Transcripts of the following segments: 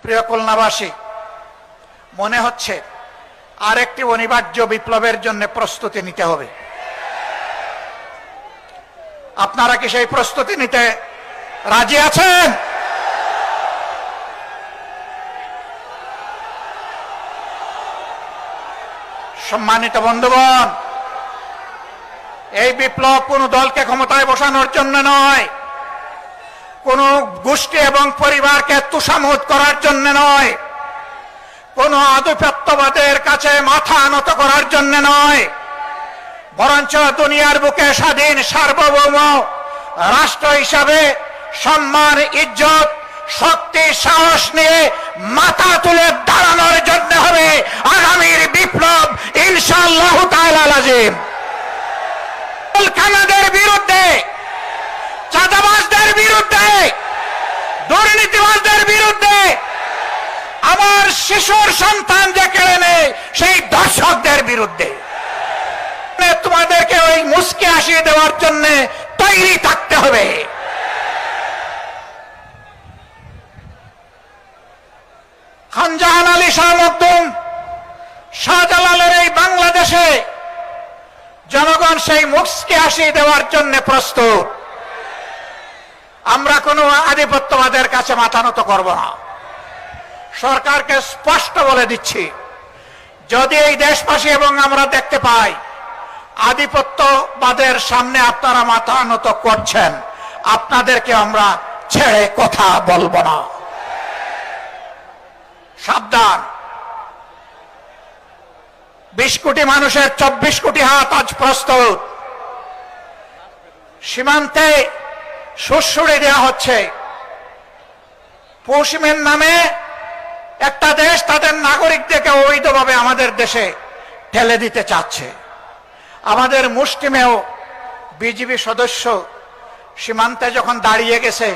প্রিয় খুলনাবাসী, মনে হচ্ছে আরেকটি অনিবার্য বিপ্লবের জন্য প্রস্তুতি নিতে হবে। আপনারা কি সেই প্রস্তুতি নিতে রাজি আছেন? সম্মানিত বন্ধুগণ, এই বিপ্লব কোন দলকে ক্ষমতায় বসানোর জন্য নয়, কোন গোষ্ঠী এবং পরিবারকে তুষামোদ করার জন্য নয়, কোন আধিপত্যবাদের কাছে মাথা নত করার জন্য নয়, বরঞ্চ দুনিয়ার বুকে স্বাধীন সার্বভৌম রাষ্ট্র হিসাবে সম্মান, ইজ্জত, শক্তি, সাহস নিয়ে মাথা তুলে দাঁড়ানোর জন্য হবে আগামীর বিপ্লব ইনশাআল্লাহ তাআলা লাজিম। খানাদের বিরুদ্ধে, চাঁদাবাজদের বিরুদ্ধে, দুর্নীতিবাজদের বিরুদ্ধে, আমার শিশুর সন্তান যে কেড়ে নেয় সেই দর্শকদের বিরুদ্ধে তোমাদেরকে ওই মুস্কি আসিয়ে দেওয়ার জন্য তৈরি থাকতে হবে। খান জাহান আলী শাহ মখদুম, শাহজালালের এই বাংলাদেশে জনগণ সেই মুস্কি আসিয়ে দেওয়ার জন্য প্রস্তুত। আমরা কোনো আধিপত্যবাদের কাছে মাথা নত করব না। সরকারকে স্পষ্ট বলে দিচ্ছি, যদি এই দেশবাসী এবং আমরা দেখতে পাই আধিপত্যবাদের সামনে আপনারা মাথা নত করছেন, আপনাদেরকে আমরা ছেড়ে কথা বলবো না। সাবধান। 20 কোটি মানুষের 24 কোটি হাত আজ প্রস্তুত। সীমান্তে সুড়সুড়ি দেওয়া হচ্ছে। পশ্চিমের নামে একটা দেশ তাদের নাগরিকদেরকে অবৈধভাবে আমাদের দেশে ঠেলে দিতে চাচ্ছে। আমাদের মুষ্টিমেয় বিজিবি সদস্য সীমান্তে যখন দাঁড়িয়ে গেছে,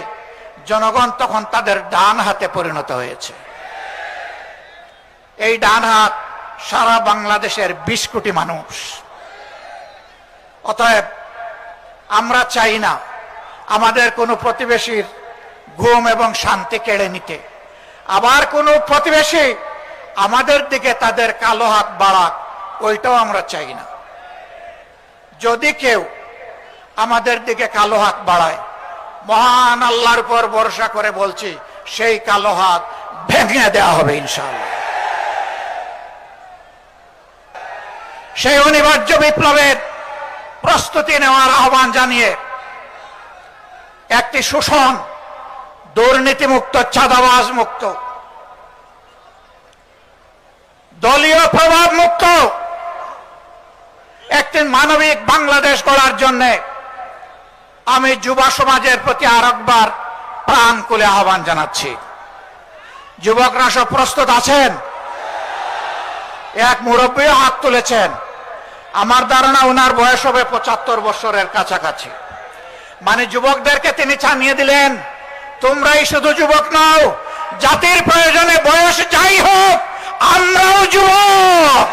জনগণ তখন তাদের ডান হাতে পরিণত হয়েছে। এই ডান হাত সারা বাংলাদেশের 20 কোটি মানুষ। অতএব আমরা চাই না আমাদের কোনো প্রতিবেশীর ঘুম এবং শান্তি কেড়ে নিতে, আবার কোনো প্রতিবেশী আমাদের দিকে তাদের কালো হাত বাড়াক, ওইটাও আমরা চাই না। যদি কেউ আমাদের দিকে কালো হাত বাড়ায়, মহান আল্লাহর উপর ভরসা করে বলছি, সেই কালো হাত ভেঙে দেওয়া হবে ইনশাআল্লাহ। সেই অনিবার্য বিপ্লবের প্রস্তুতি নেওয়ার আহ্বান জানিয়ে একটি শোষণ, দুর্নীতিমুক্ত, চাঁদাবাজ মুক্ত, দলীয় প্রভাব মুক্ত একটি মানবিক বাংলাদেশ গড়ার জন্য আমি যুব সমাজের প্রতি আরেকবার প্রাণ খুলে আহ্বান জানাচ্ছি। যুবকরা সব প্রস্তুত আছেন? এক মুরব্বী হাত তুলেছেন। আমার ধারণা ওনার বয়স হবে 75 বছরের কাছাকাছি। মানে যুবকদেরকে তিনি জানিয়ে দিলেন, তোমরাই শুধু যুবক নও, জাতির প্রয়োজনে বয়স যাই হোক আমরাও যুবক।